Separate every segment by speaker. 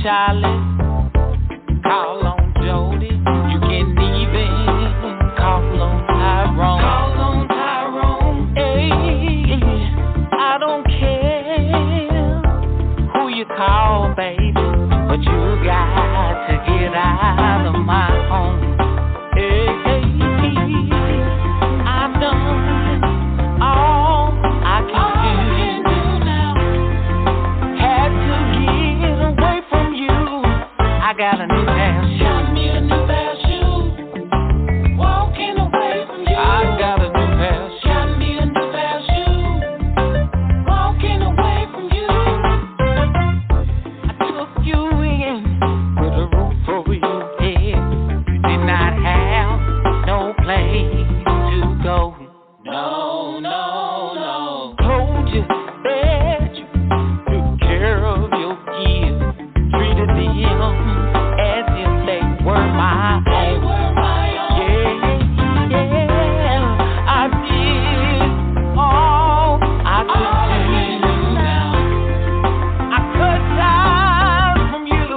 Speaker 1: Charlotte, call on Jody. You can even call on Tyrone. Call on Tyrone. Hey, I don't care who you call, baby, but you got to get out of my home. Hey, I've done all I can do now. Had to get away from you. I got a new pair of shoes. Got me a new pair of shoes. Walking away from you. I got a new pair of shoes. Got me a new pair of shoes. Walking away from you. I took you in with a roof over your head. You did not have no place to go. No, no, no. Told you that you took care of your kids. Treated them as if they were my own. Yeah, yeah. I did all I could do. I cut ties from you.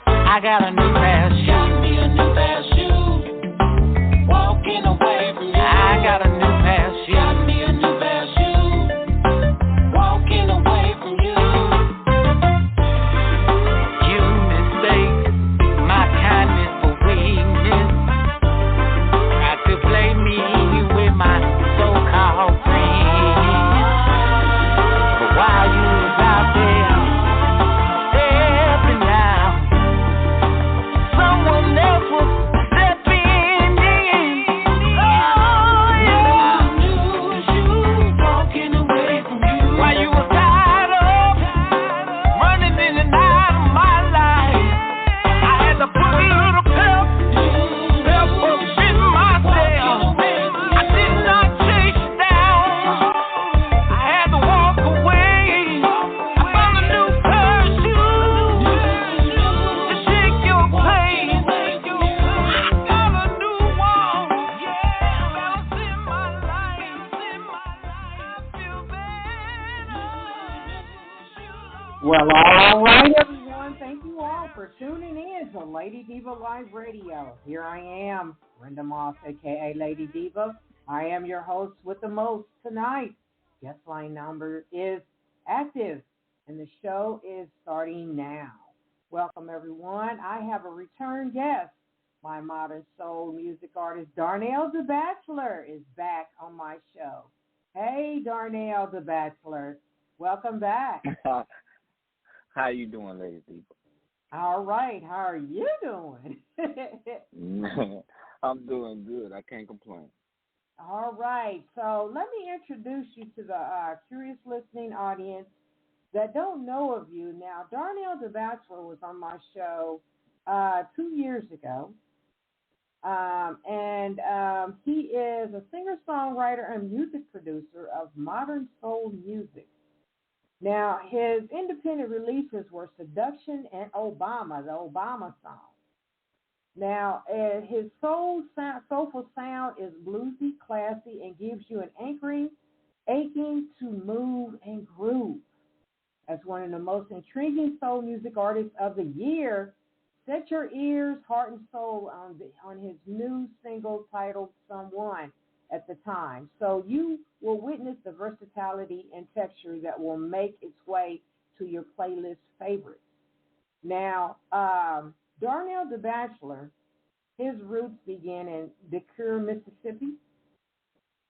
Speaker 1: I got a new pair of shoes. Got me a new pair of shoes. Walking away from you. I got a new pair of shoes. Got me a new pair of shoes. Walking away from you. You mistake my kindness for weakness. Tried to play me with my so-called friends. But while you was out there stepping out, someone else was stepping in. Oh, yeah. I knew you walking away from you. While you was tied up, running in and out of my life, I had to put a little pep up in myself. I did not chase you down. I had to walk away. I found a new pair of shoes to take your place. I got a new one. Balance in my life. Feel better.
Speaker 2: Well, all right, everyone. Thank you all for tuning in to Lady Diva Live Radio. Here I am, Brenda Moss, a.k.a. Lady Diva. I am your host with the most tonight. Guest line number is active, and the show is starting now. Welcome, everyone. I have a return guest. My modern soul music artist, Darnell Da'Bachelor, is back on my show. Hey, Darnell Da'Bachelor. Welcome back.
Speaker 3: How you doing, Lady Diva?
Speaker 2: All right. How are you doing?
Speaker 3: I'm doing good. I can't complain.
Speaker 2: All right. So let me introduce you to the curious listening audience that don't know of you. Now, Darnell Da'Bachelor was on my show 2 years ago. And he is a singer-songwriter and music producer of modern soul music. Now, his independent releases were Seduction and Obama, the Obama song. Now, his soulful sound is bluesy, classy, and gives you an aching to move and groove. As one of the most intriguing soul music artists of the year, set your ears, heart, and soul on his new single titled Someone at the time. So you will witness the versatility and texture that will make its way to your playlist favorites. Now, Darnell Da'Bachelor, his roots begin in Decatur, Mississippi,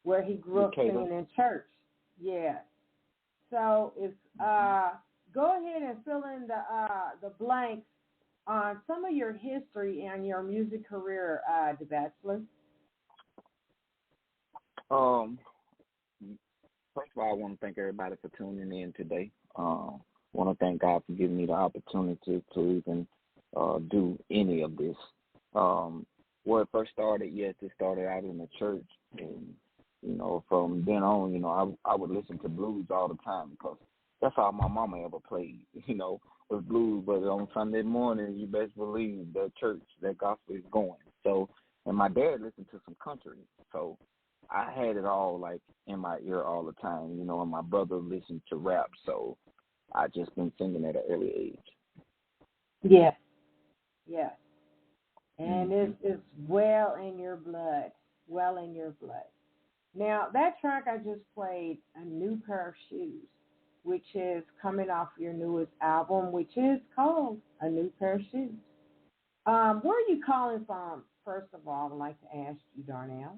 Speaker 2: where he grew up singing in church. Yeah. So go ahead and fill in the blanks on some of your history and your music career, Da'Bachelor.
Speaker 3: First of all, I want to thank everybody for tuning in today. I want to thank God for giving me the opportunity to even do any of this. Where it first started, yes, it started out in the church. And, you know, from then on, you know, I would listen to blues all the time because that's all my mama ever played, you know, was blues. But on Sunday mornings, you best believe that church, that gospel is going. So, and my dad listened to some country. So I had it all, like, in my ear all the time, you know, and my brother listened to rap. So I just been singing at an early age.
Speaker 2: Yes, yes. And
Speaker 3: Mm-hmm.
Speaker 2: it's well in your blood, well in your blood. Now, that track I just played, A New Pair of Shoes, which is coming off your newest album, which is called A New Pair of Shoes. Where are you calling from, first of all, I'd like to ask you, Darnell?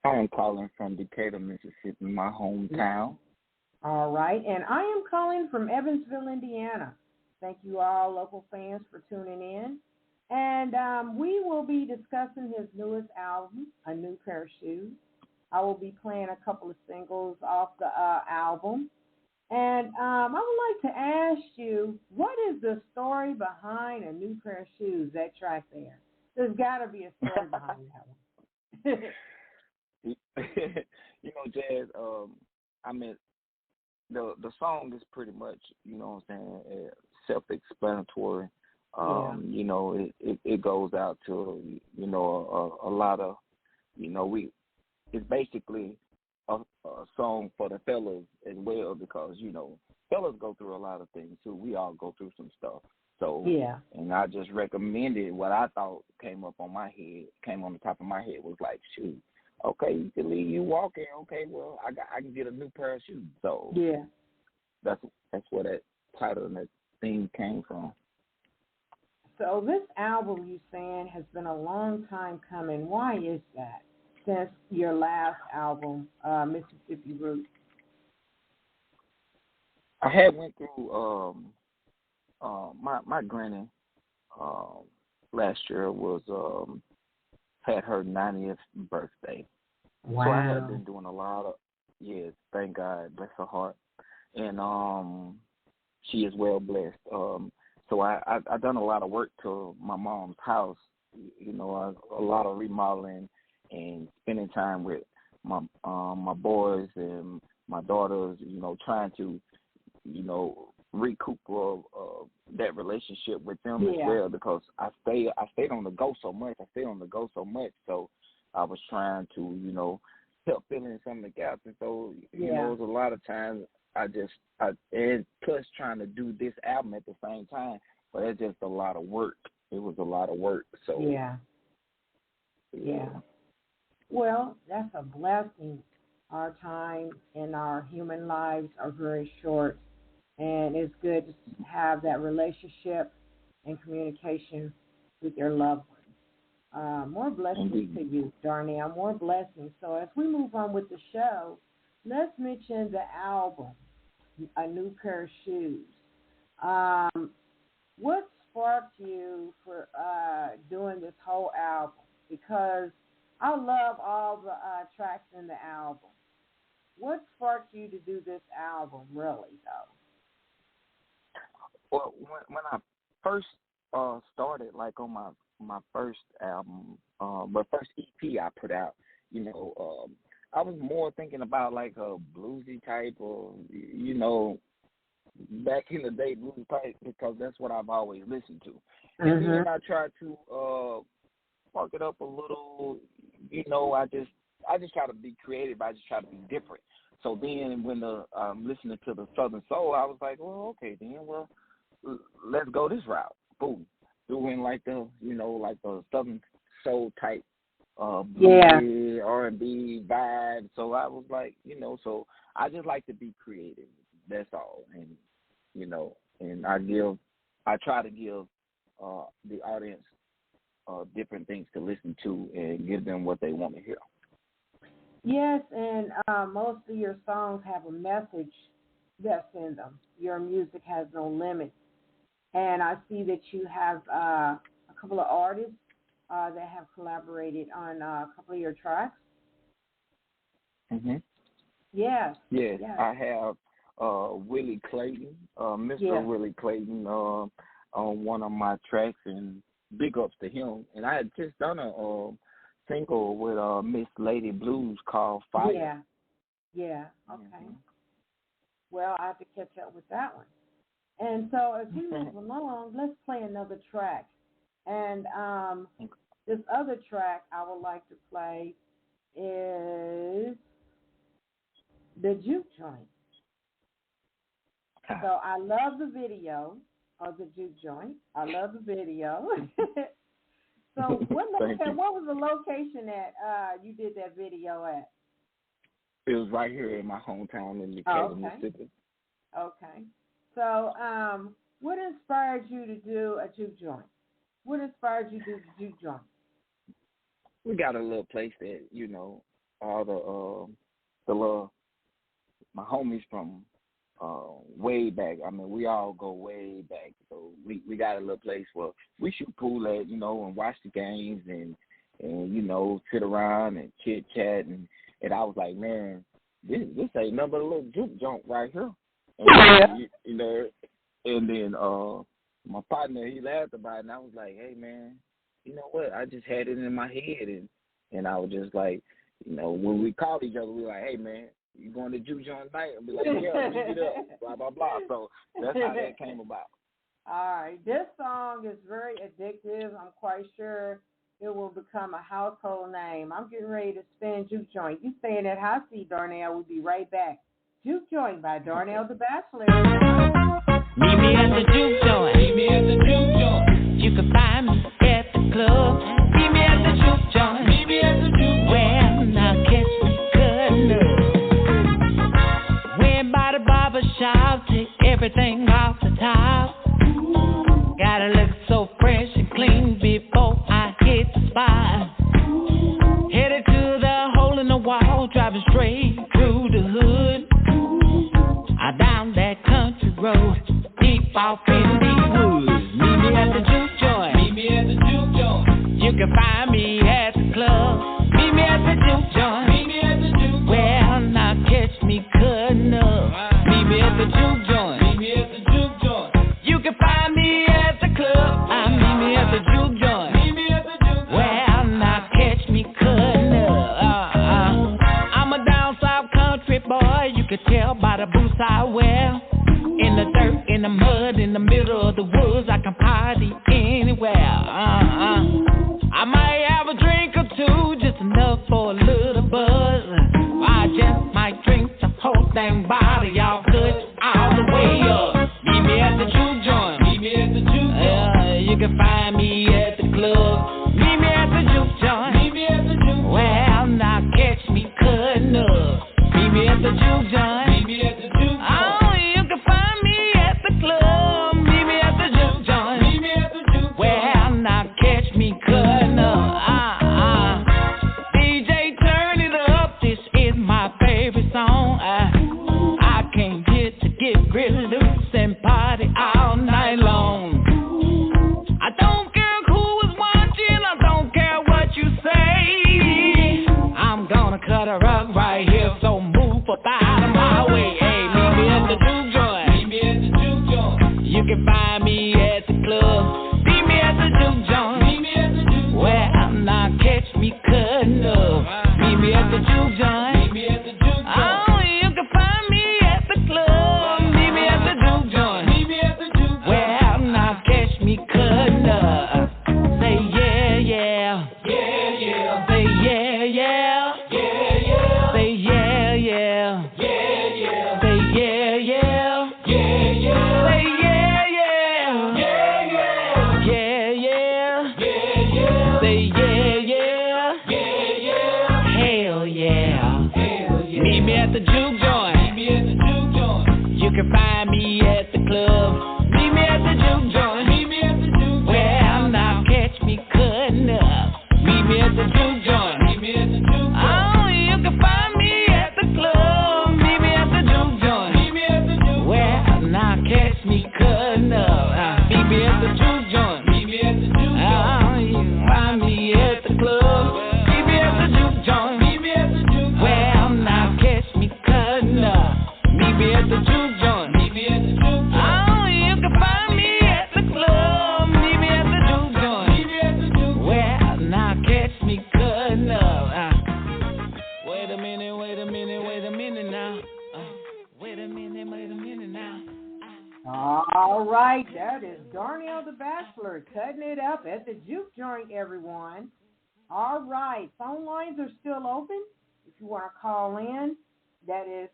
Speaker 3: I am calling from Decatur, Mississippi, my hometown.
Speaker 2: All right, and I am calling from Evansville, Indiana. Thank you all local fans for tuning in. And we will be discussing his newest album, A New Pair of Shoes. I will be playing a couple of singles off the album. And I would like to ask you, what is the story behind A New Pair of Shoes, that track there? There's got to be a story behind that one.
Speaker 3: Jazz, I mean, the song is pretty much, what I'm saying, self-explanatory. It goes out to, a lot of, it's basically a song for the fellas as well because, fellas go through a lot of things too. We all go through some stuff. So,
Speaker 2: yeah.
Speaker 3: And I just recommended what I thought came on the top of my head was like, shoot, okay, you can leave you walking. Okay, well, I can get a new pair of shoes. So
Speaker 2: yeah,
Speaker 3: that's where that title and that theme came from.
Speaker 2: So this album, you saying, has been a long time coming. Why is that? Since your last album, Mississippi Roots.
Speaker 3: I had went through my granny last year was had her 90th birthday.
Speaker 2: Wow.
Speaker 3: So I had been doing a lot of thank God, bless her heart. And she is well blessed. So I done a lot of work to my mom's house, a lot of remodeling and spending time with my boys and my daughters, trying to, recoup that relationship with them as well because I stayed on the go so much. So I was trying to, help fill in some of the gaps. And so, it was a lot of times and plus trying to do this album at the same time, but it's just a lot of work. It was a lot of work. So
Speaker 2: yeah. Well, that's a blessing. Our time and our human lives are very short, and it's good to have that relationship and communication with your loved ones. More blessings
Speaker 3: Indeed.
Speaker 2: to you, Darnell. More blessings. So as we move on with the show, let's mention the album, A New Pair of Shoes. What sparked you for doing this whole album? Because I love all the tracks in the album. What sparked you to do this album, really, though?
Speaker 3: Well, when I first started, like on my first album, my first EP I put out, I was more thinking about like a bluesy type or, back in the day bluesy type because that's what I've always listened to. And then I tried to spark it up a little, I just try to be creative. I just try to be different. So then when listening to the Southern Soul, I was like, well, okay, then, let's go this route. Boom. Doing like the Southern Soul type bluesy R&B vibe. So I was like, so I just like to be creative. That's all. And, and I try to give the audience different things to listen to and give them what they want to hear.
Speaker 2: Yes, and most of your songs have a message that's in them. Your music has no limits. And I see that you have a couple of artists that have collaborated on a couple of your tracks.
Speaker 3: Mm-hmm.
Speaker 2: Yes.
Speaker 3: I have Willie Clayton, Mr. Willie Clayton, on one of my tracks, and big ups to him. And I had just done a single with Miss Lady Blues called Fire.
Speaker 2: Yeah. Okay. Well, I have to catch up with that one. And so as we move along, let's play another track. And this other track I would like to play is The Juke Joint. So I love the video, of the juke joint. I love the video. So what was the location that you did that video at?
Speaker 3: It was right here in my hometown in Decatur, Mississippi.
Speaker 2: Okay. So what inspired you to do a juke joint? What inspired you to do the juke joint?
Speaker 3: We got a little place that, all the little, my homies from way back. I mean, we all go way back. So we got a little place where we shoot pool at, and watch the games and sit around and chit chat. And I was like, man, this ain't nothing but a little juke joint right here. And, and then my partner, he laughed about it, and I was like, hey, man, you know what? I just had it in my head, and I was just like, when we called each other, we were like, hey, man, you going to juke joint tonight? And be like, yeah, we get up, blah, blah, blah. So that's how that came about.
Speaker 2: All right. This song is very addictive. I'm quite sure it will become a household name. I'm getting ready to spin Juke Joint. You staying at Hot Seat, Darnell. We'll be right back. Juke Joint by Darnell Da'Bachelor.
Speaker 1: Meet me at the juke joint. Meet me at the juke joint. You can find me at the club. Meet me at the juke joint. Meet me at the juke joint. Well, now catch me cutting up. Went by the barber shop, take everything off the top. Gotta look so fresh and clean before I hit the spot. Headed to the hole in the wall, driving straight through the hood. I down that country road, deep off in the woods. Meet me at the juke joint. Meet me at the juke joint. You can find me at the club. Meet me at the juke joint. Meet me at the juke joint. Well, now catch me cutting up. Meet me at the juke joint. Meet me at the juke joint. You can find me at the club. Meet me at the juke joint. Meet me at the juke joint. Well, now catch me cutting up. I'm a down south country boy. You can tell by the boots I wear. In the dirt, in the mud, in the middle of the woods, I can party anywhere. I might have a drink or two, just enough for a little buzz. I just might drink the whole dang bottle, y'all good all the way up. Meet me at the juke joint. Meet me at the juke joint. You can find me at the club. Meet me at the juke joint. Meet me at the juke joint. Well, now catch me cutting up. Meet me at the juke joint. Meet me at the juke joint. Oh, you can find me at the club. Meet me at the juke joint. Meet me at the juke joint. Well, now catch me cutting up. DJ, turn it up. This is my favorite song. I came here to get really loose and party all night long. I don't care who is watching. I don't care what you say. I'm gonna cut a rug right here, so move up out of my way. Hey, meet me at the juke joint. Meet me at the juke joint. You can find me at the club. Meet me at the juke joint. Meet me at the juke joint. Well, now catch me cutting up. Meet me at the juke joint. Meet me at the juke joint. Oh, you can find me at the club. Meet me at the juke joint. Meet me at the juke joint. Well, now catch me cutting up. Say yeah, yeah. Yeah, yeah. Say yeah, yeah. Yeah, yeah. Say yeah, yeah. Yeah, yeah. Say yeah, yeah. Yeah, yeah. Say yeah, yeah. Yeah, yeah. Yeah, yeah. Yeah, yeah. Say yeah, yeah. Yeah, yeah. Hell yeah. Hell yeah. Meet me at the juke joint. Meet me at the juke joint. You can find me at the club. Meet me at the juke joint. Meet me at the juke joint. Well, now catch me cutting up. Meet me at the juke joint. Meet me at the juke joint. Oh, you can find me at the club. Meet me at the juke joint. Meet me at the juke joint. Well, now catch me cutting up. Meet me at the juke joint. Meet me at the juke joint. Oh, you can find me at the club. Meet me at the juke joint. Meet me at the juke joint. Well, now catch me cutting up. Meet me at the juke joint. Meet me at the juke joint. Oh, you can find me at the club. Meet me at the juke joint. Meet me at the juke joint. Well, now catch me cutting up. Wait a minute, wait a minute, wait a minute now. Wait a minute now.
Speaker 2: All right, that is Darnell Da'Bachelor cutting it up at the juke joint, everyone. All right, phone lines are still open. If you want to call in, that is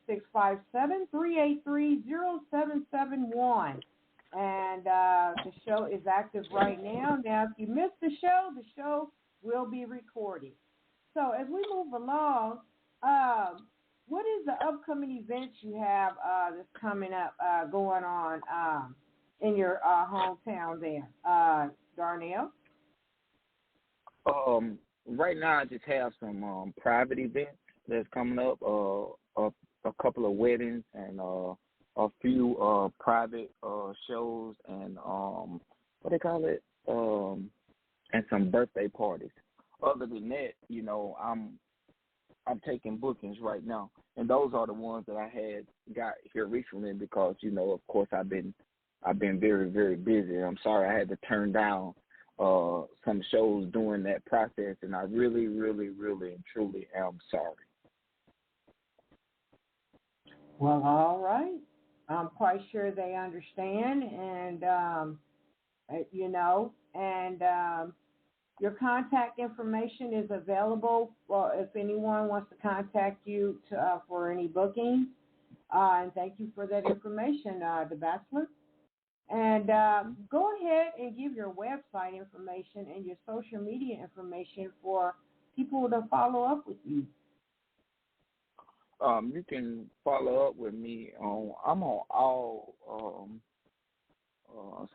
Speaker 2: 657-383-0771. And the show is active right now. Now, if you missed the show will be recorded. So as we move along, what is the upcoming events you have that's coming up, going on in your hometown there, Darnell?
Speaker 3: Right now I just have some private events that's coming up, a couple of weddings and a few private shows and what they call it, and some birthday parties. Other than that, you know, I'm taking bookings right now, and those are the ones that I got here recently because, you know, of course I've been very, very busy. I'm sorry I had to turn down some shows during that process, and I really, really, really and truly am sorry.
Speaker 2: Well, all right. I'm quite sure they understand, and you know, and your contact information is available if anyone wants to contact you for any bookings. And thank you for that information, Da'Bachelor. And go ahead and give your website information and your social media information for people to follow up with you.
Speaker 3: You can follow up with me I'm on all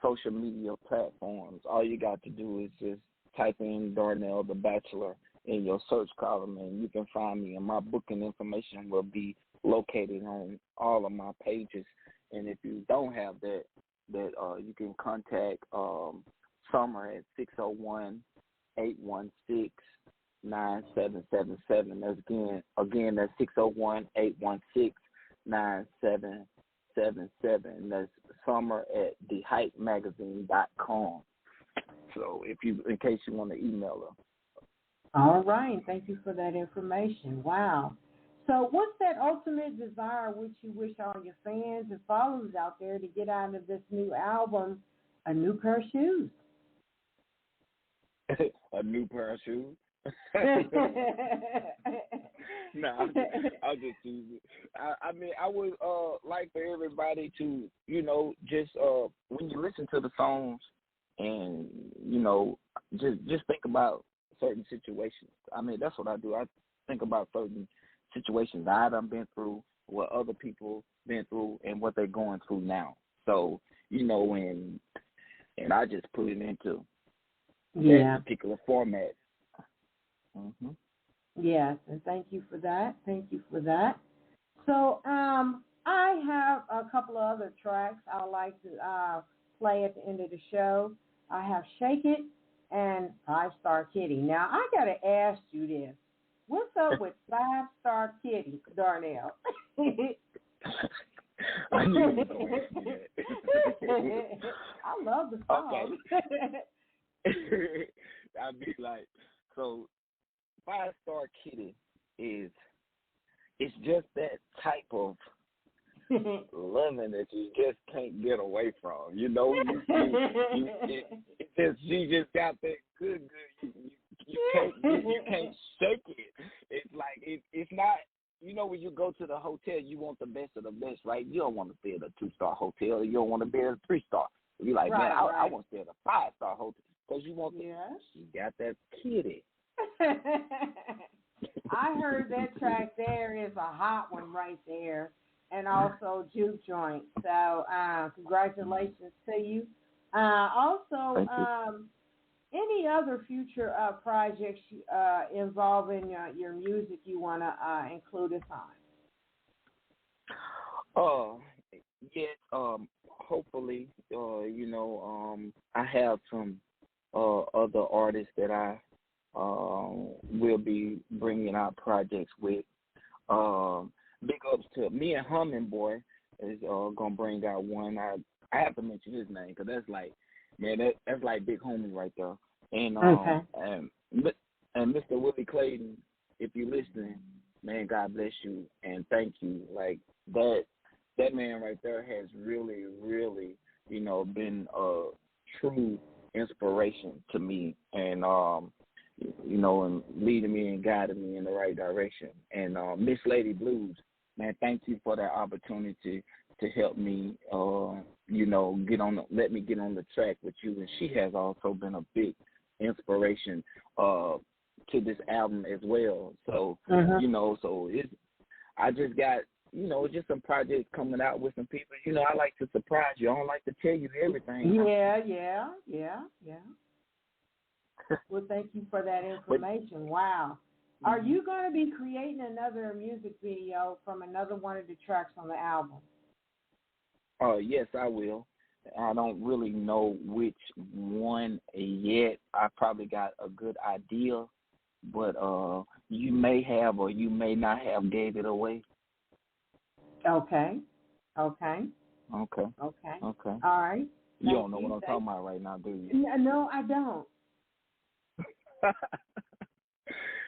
Speaker 3: social media platforms. All you got to do is just type in Darnell Da'Bachelor in your search column, and you can find me. And my booking information will be located on all of my pages. And if you don't have that, you can contact Summer at 601-816-9777. That's again that's 601-816-9777. That's Summer at thehypemagazine.com. So in case you want to email her.
Speaker 2: All right. Thank you for that information. Wow. So what's that ultimate desire which you wish all your fans and followers out there to get out of this new album, A New Pair of Shoes?
Speaker 3: A new pair of shoes? Nah, I'll just use it. I mean, I would like for everybody to, you know, just when you listen to the songs and, you know, just think about certain situations. I mean, that's what I do. I think about certain situations I done been through, what other people been through, and what they're going through now. So, you know, and I just put it into that particular format. Mm-hmm.
Speaker 2: Yes, and thank you for that. Thank you for that. So I have a couple of other tracks I would like to play at the end of the show. I have Shake It and 5-Star Kitty. Now, I got to ask you this. What's up with 5-Star Kitty, Darnell?
Speaker 3: I knew you were going to ask me that.
Speaker 2: I love the song.
Speaker 3: Okay. I'd be like, so 5-Star Kitty it's just that type of loving that you just can't get away from. You know, she just got that good. You can't shake it. It's like it's not. You know, when you go to the hotel, you want the best of the best, right? You don't want to stay at a 2-star hotel. You don't want to be at a 3-star. You're like, man, I want to stay at a 5-star hotel because you want the. You got that kitty.
Speaker 2: I heard that track there is a hot one right there, and also Juke Joint. So congratulations to you. Also, any other future projects involving your music you want to include us on?
Speaker 3: Yes. Hopefully, you know, I have some other artists that I will be bringing out projects with. Big ups to me and HumminBoy is gonna bring out one. I have to mention his name because that's like, man, that's like big homie right there. And and Mr. Willie Clayton, if you're listening, man, God bless you and thank you. Like that man right there has really, really, you know, been a true inspiration to me, and you know, and leading me and guiding me in the right direction. And Miss Lady Blues, man, thank you for that opportunity to help me, let me get on the track with you. And she has also been a big inspiration to this album as well. So, so I just got, just some projects coming out with some people. I like to surprise you. I don't like to tell you everything.
Speaker 2: Yeah. Well, thank you for that information. Wow. Are you going to be creating another music video from another one of the tracks on the album?
Speaker 3: Yes, I will. I don't really know which one yet. I probably got a good idea, but you may have or you may not have gave it away.
Speaker 2: Okay.
Speaker 3: All
Speaker 2: right.
Speaker 3: You don't know what I'm talking about right now, do you?
Speaker 2: No, I don't.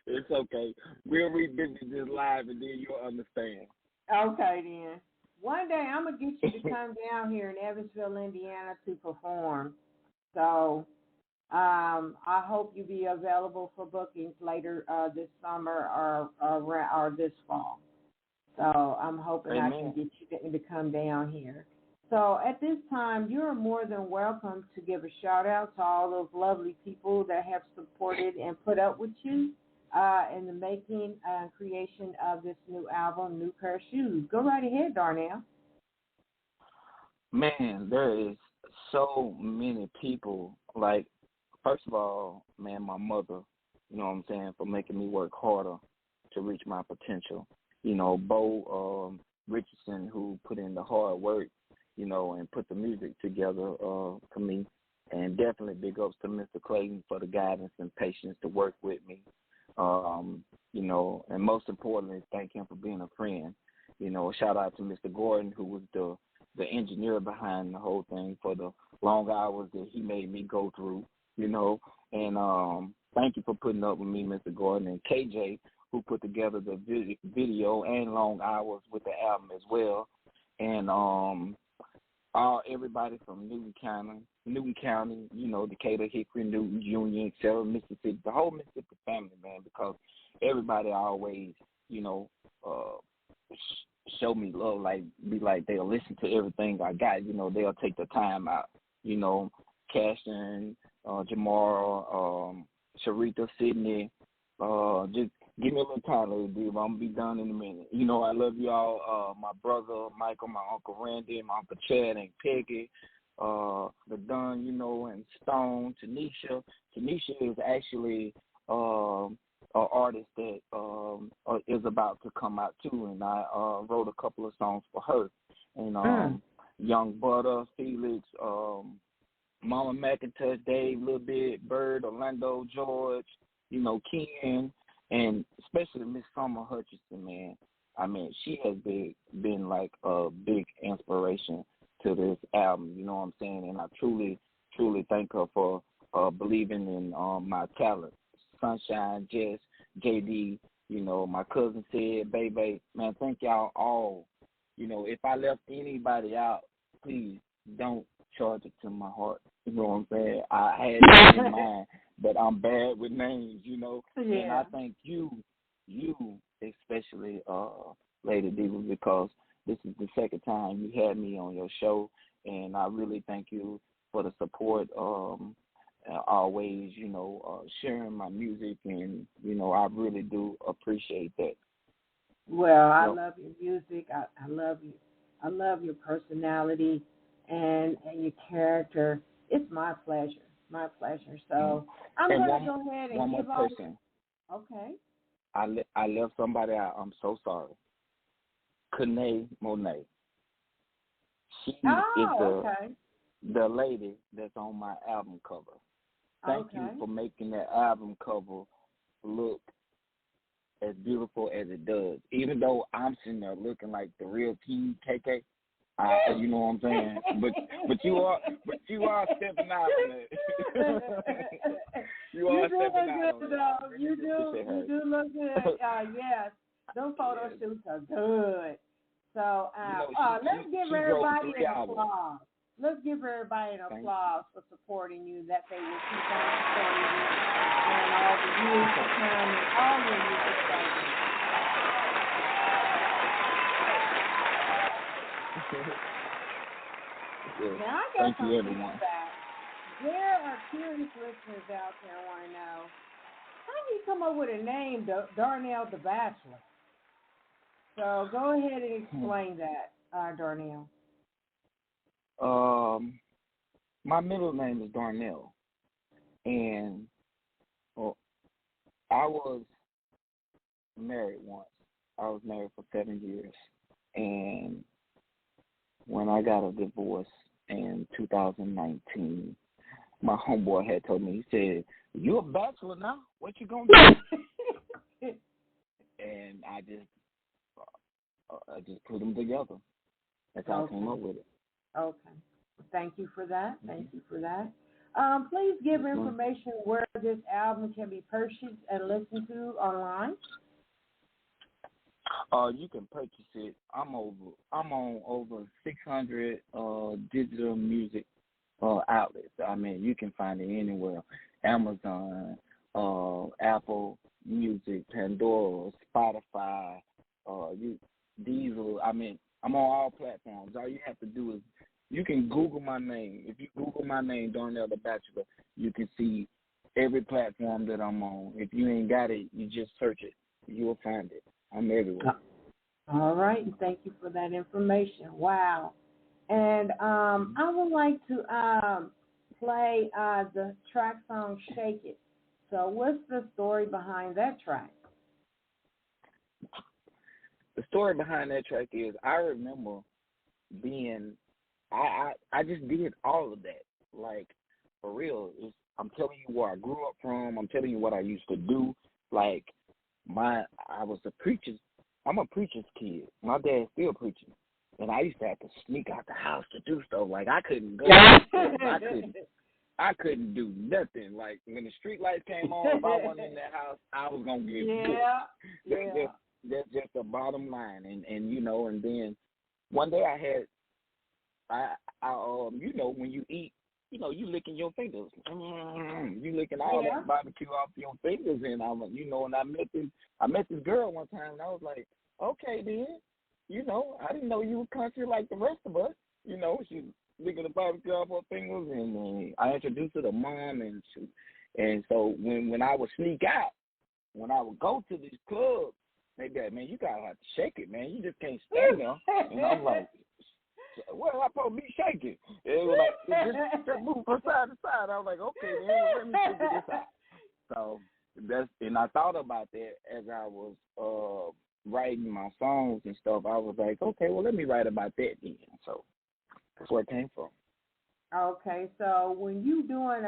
Speaker 3: It's okay. We'll revisit this live and then you'll understand.
Speaker 2: Okay, then. One day I'm going to get you to come down here in Evansville, Indiana to perform. So I hope you'll be available for bookings later this summer or this fall. So I'm hoping
Speaker 3: Amen.
Speaker 2: I can get you to come down here. So at this time, you're more than welcome to give a shout-out to all those lovely people that have supported and put up with you in the making and creation of this new album, New Pair of Shoes. Go right ahead, Darnell.
Speaker 3: Man, there is so many people. Like, first of all, man, my mother, you know what I'm saying, for making me work harder to reach my potential. Bo Richardson, who put in the hard work, and put the music together for me. And definitely big ups to Mr. Clayton for the guidance and patience to work with me. And most importantly, thank him for being a friend. Shout out to Mr. Gordon, who was the engineer behind the whole thing, for the long hours that he made me go through, and thank you for putting up with me, Mr. Gordon, and KJ, who put together the video and long hours with the album as well. And everybody from Newton County, Decatur, Hickory, Newton, Union, etc., Mississippi, the whole Mississippi family, man, because everybody always, show me love, they'll listen to everything I got, they'll take the time out, Caston, Jamar, Sharita, Sydney, just give me a little time, little dude. I'm going to be done in a minute. I love y'all. My brother, Michael, my Uncle Randy, my Uncle Chad and Peggy, the Dunn, and Stone, Tanisha. Tanisha is actually an artist that is about to come out, too, and I wrote a couple of songs for her. And Young Butter, Felix, Mama McIntosh, Dave, Little Bit, Bird, Orlando, George, Ken, and especially Miss Summer Hutchinson, man. I mean, she has been like a big inspiration to this album, you know what I'm saying? And I truly, truly thank her for believing in my talent. Sunshine, Jess, JD, my cousin said, baby, man, thank y'all all. If I left anybody out, please don't charge it to my heart. You know what I'm saying? I had it in mind, but I'm bad with names, Yeah. And I thank you especially, Lady Diva, because this is the second time you had me on your show, and I really thank you for the support, always, sharing my music, and, I really do appreciate that.
Speaker 2: Well, I love your music. I love you. I love your personality and your character. It's my pleasure. My pleasure. So I'm going to go ahead and give all. Okay.
Speaker 3: I left somebody out. I'm so sorry. Kanae Monet. She is the lady that's on my album cover. Thank you for making that album cover look as beautiful as it does. Even though I'm sitting there looking like the real King KK, you know what I'm saying? But you are stepping out on it. you are stepping out on it.
Speaker 2: You do look good. Yes, those photo shoots are good. So let's give everybody an applause. Let's give everybody an applause for supporting you, that they will keep on supporting you and all the years to come and all your music
Speaker 3: Yeah.
Speaker 2: Now, I got
Speaker 3: Thank
Speaker 2: some
Speaker 3: you, everyone.
Speaker 2: feedback. There are curious listeners out there who want to know, how did you come up with a name, Darnell Da'Bachelor? So go ahead and explain that, Darnell.
Speaker 3: My middle name is Darnell, and I was married once. I was married for 7 years, and when I got a divorce in 2019, my homeboy had told me, he said, "You a bachelor now? What you gonna do?" And I just put them together. That's how I came up with it.
Speaker 2: Okay. Thank you for that. Thank you for that. Please give information where this album can be purchased and listened to online.
Speaker 3: You can purchase it. I'm on over 600 digital music outlets. I mean, you can find it anywhere: Amazon, Apple Music, Pandora, Spotify, Diesel. I mean, I'm on all platforms. All you have to do is you can Google my name. If you Google my name, Darnell Da'Bachelor, you can see every platform that I'm on. If you ain't got it, you just search it. You'll find it. I'm everywhere.
Speaker 2: All right. Thank you for that information. Wow. And I would like to play the track song Shake It. So what's the story behind that track?
Speaker 3: The story behind that track is I remember I just did all of that. Like, for real. I'm telling you where I grew up from. I'm telling you what I used to do. Like, I'm a preacher's kid. My dad's still preaching. And I used to have to sneak out the house to do stuff. Like, I couldn't go. I couldn't do nothing. Like, when the street lights came on, if I wasn't in that house, I was going to get booked. That's just the bottom line. And you know, and then one day when you eat, you know, you licking your fingers. You licking all that barbecue off your fingers. And and I met this girl one time, and I was like, okay, then, you know, I didn't know you were country like the rest of us. You know, she licking the barbecue off her fingers, and I introduced her to Mom, and so when I would sneak out, when I would go to these clubs, they be like, man, you gotta have to shake it, man. You just can't stand there. And I'm like, what am I supposed to be shaking? And like, just move from side to side. I was like, okay, man, let me figure this out. So and I thought about that as I was writing my songs and stuff. I was like, okay, well, let me write about that then. So that's where it came from.
Speaker 2: Okay, so when you doing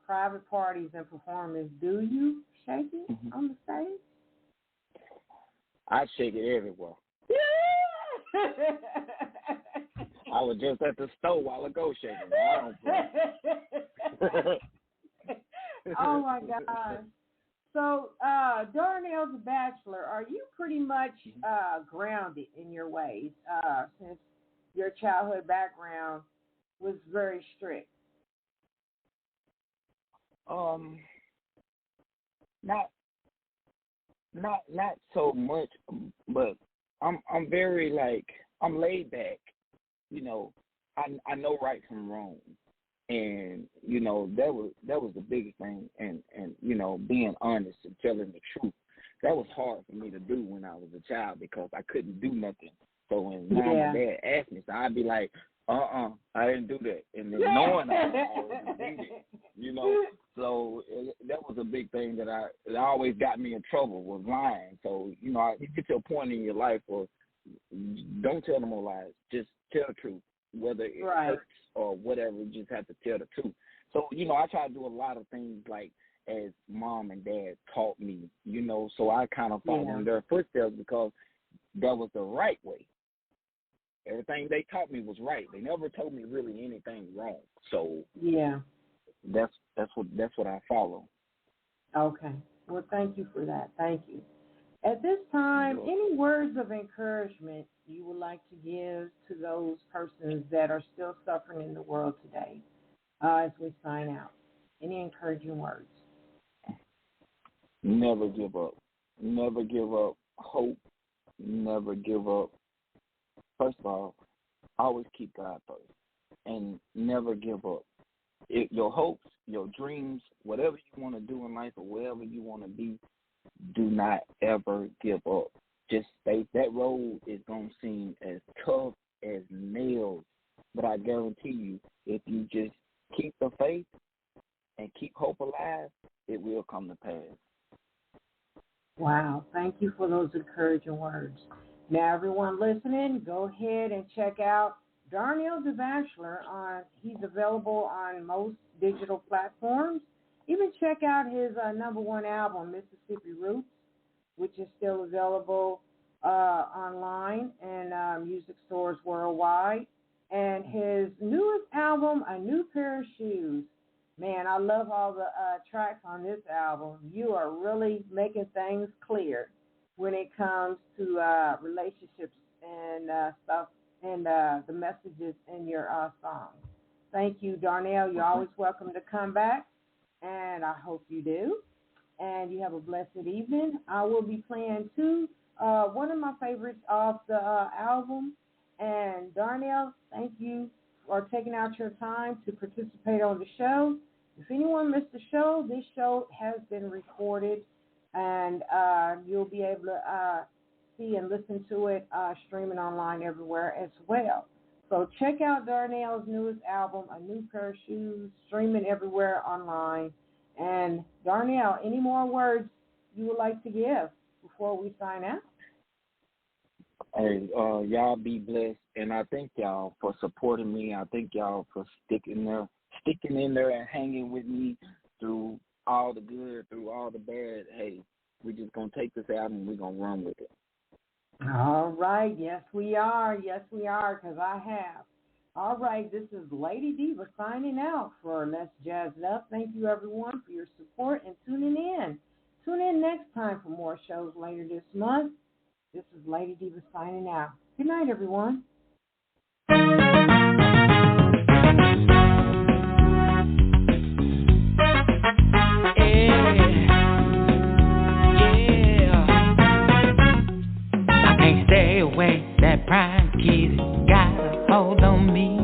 Speaker 2: private parties and performance, do you shake it on the stage?
Speaker 3: I shake it everywhere. I was just at the store a while ago shaking. I don't play.
Speaker 2: Oh my gosh. So, Darnell Da'Bachelor, are you pretty much grounded in your ways since your childhood background was very strict? Not so much, but I'm very I'm laid back. You know, I know right from wrong, and you know that was the biggest thing, and you know, being honest and telling the truth. That was hard for me to do when I was a child because I couldn't do nothing. So when Mom and Dad asked me, so I'd be like, I didn't do that, and then knowing I already did it, you know. So that was a big thing that it always got me in trouble, was lying. So you know, you get to a point in your life where don't tell no more lies, just tell the truth, whether it hurts or whatever. You just have to tell the truth. So you know, I try to do a lot of things like as Mom and Dad taught me, you know. So I kind of followed in their footsteps because that was the right way. Everything they taught me was right. They never told me really anything wrong. So that's what I follow. Okay. Well, thank you for that. Thank you. At this time, any words of encouragement you would like to give to those persons that are still suffering in the world today as we sign out? Any encouraging words? Never give up. Never give up hope. Never give up. First of all,
Speaker 3: always keep God first and never give up. Your hopes, your dreams, whatever you want to do in life or wherever you want to be, do not ever give up. Just stay. That road is going to seem as tough as nails, but I guarantee you, if you just keep the faith and keep hope alive, it will come to pass.
Speaker 2: Wow, thank you for those encouraging words. Now, everyone listening, go ahead and check out Darnell Da'Bachelor. He's available on most digital platforms. Even check out his number one album, Mississippi Roots, which is still available online and music stores worldwide. And his newest album, A New Pair of Shoes. Man, I love all the tracks on this album. You are really making things clear when it comes to relationships and stuff and the messages in your songs. Thank you, Darnell. You're always welcome to come back, and I hope you do. And you have a blessed evening. I will be playing, too, one of my favorites off the album. And, Darnell, thank you for taking out your time to participate on the show. If anyone missed the show, this show has been recorded, and you'll be able to see and listen to it streaming online everywhere as well. So check out Darnell's newest album, A New Pair of Shoes, streaming everywhere online. And, Darnell, any more words you would like to give before we sign out?
Speaker 3: Hey, y'all be blessed, and I thank y'all for supporting me. I thank y'all for sticking in there and hanging with me through all the good, through all the bad. Hey, we're just going to take this album and we're going to run with it.
Speaker 2: All right. Yes, we are. Yes, we are, because I have. All right. This is Lady Diva signing out for Let's Jazz It Up. Thank you, everyone, for your support and tuning in. Tune in next time for more shows later this month. This is Lady Diva signing out. Good night, everyone.
Speaker 1: Away, that prime kid got a hold on me.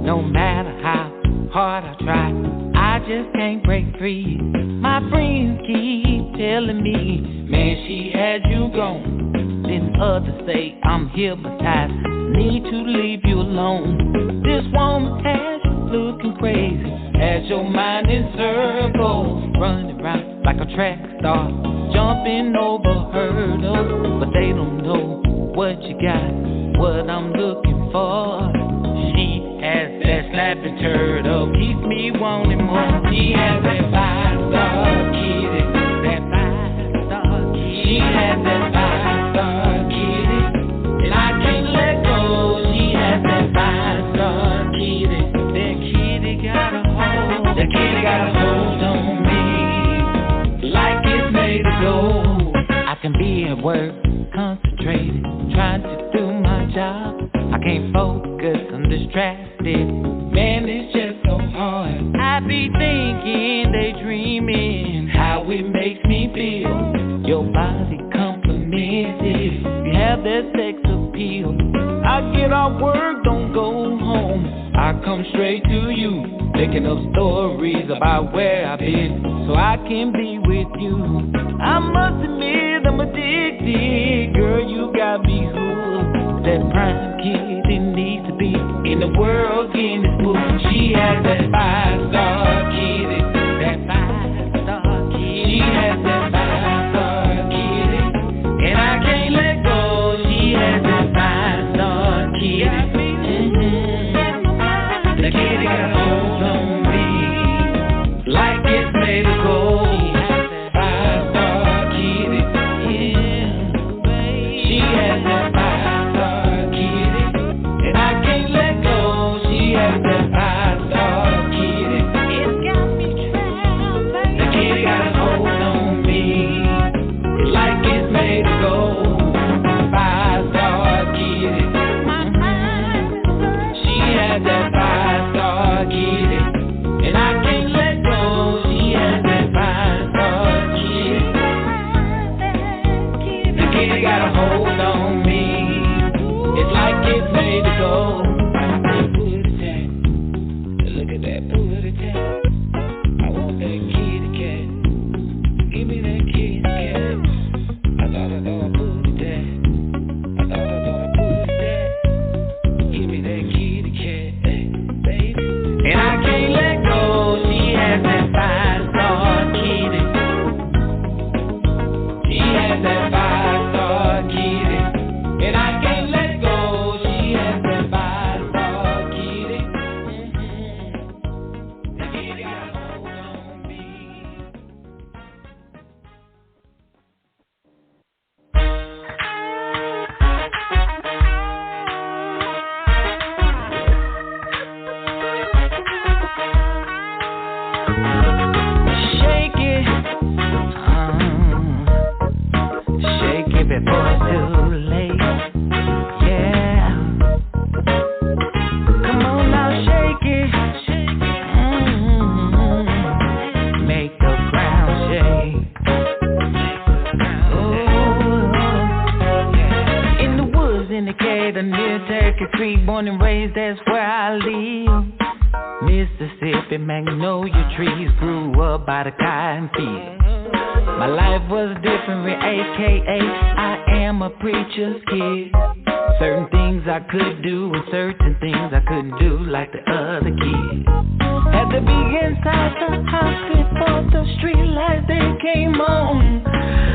Speaker 1: No matter how hard I try, I just can't break free. My friends keep telling me, man, she had you gone. Then others say I'm hypnotized, need to leave you alone. This woman has you looking crazy, has your mind in circles, running around like a track star, jumping over hurdles, but they don't know what you got, what I'm looking for. She has that snapping turtle, keeps me wanting more. She has that 5-star kitty, that 5-star kitty. She has that 5-star kitty, and I can't let go. She has that 5-star kitty. That kitty got a hold, that kitty got a hold on me, like it's made of gold. I can be at work, concentrated, trying to do my job. I can't focus, I'm distracted. Man, it's just so hard. I be thinking, daydreaming, how it makes me feel. Your body compliments it. You have that sex appeal. I get off work, don't go home. I come straight to you, making up stories about where I've been, so I can be with you. I must admit I'm addicted, girl, you got me hooked. That prime kid, it needs to be in the world in this book. She has that 5-star kitty, that 5-star kitty. She has that 5-star kitty, and I can't let go. She has that 5-star kitty. The kitty got a hold on me, like it's made of gold. 5-star kitty, yeah. She has that 5-star kitty, and I can't let go. She has that 5-star kitty. Shake it before it's too late. Yeah. Come on now, shake it. Make the ground shake. Ooh. In the woods, in Decatur, near Turkey Creek, born and raised, that's where I live. Mississippi magnolia trees grew up by the cotton field. My life was different, aka I am a preacher's kid. Certain things I could do and certain things I couldn't do like the other kids. Had to be inside the house before the street lights they came on.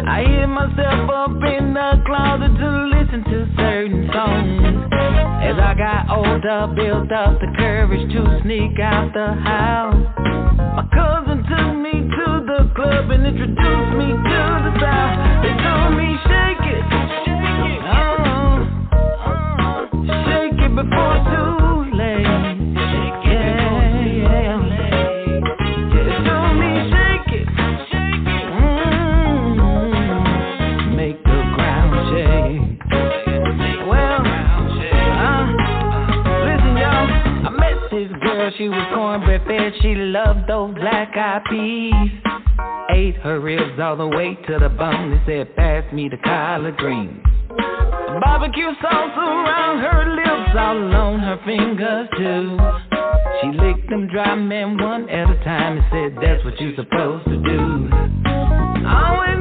Speaker 1: I hid myself up in the closet to listen to certain songs. As I got older, built up the courage to sneak out the house. My cousin took me to the club and introduced me to the South. They told me shake it, shake it before it's too late. Yeah. They told me shake it, make the ground shake. Well, listen y'all, I met this girl, she was cornbread fed, she loved those black-eyed peas. Ate her ribs all the way to the bone and said, pass me the collard greens. Barbecue sauce around her lips, all on her fingers too. She licked them dry, man, one at a time and said, that's what you're supposed to do. Always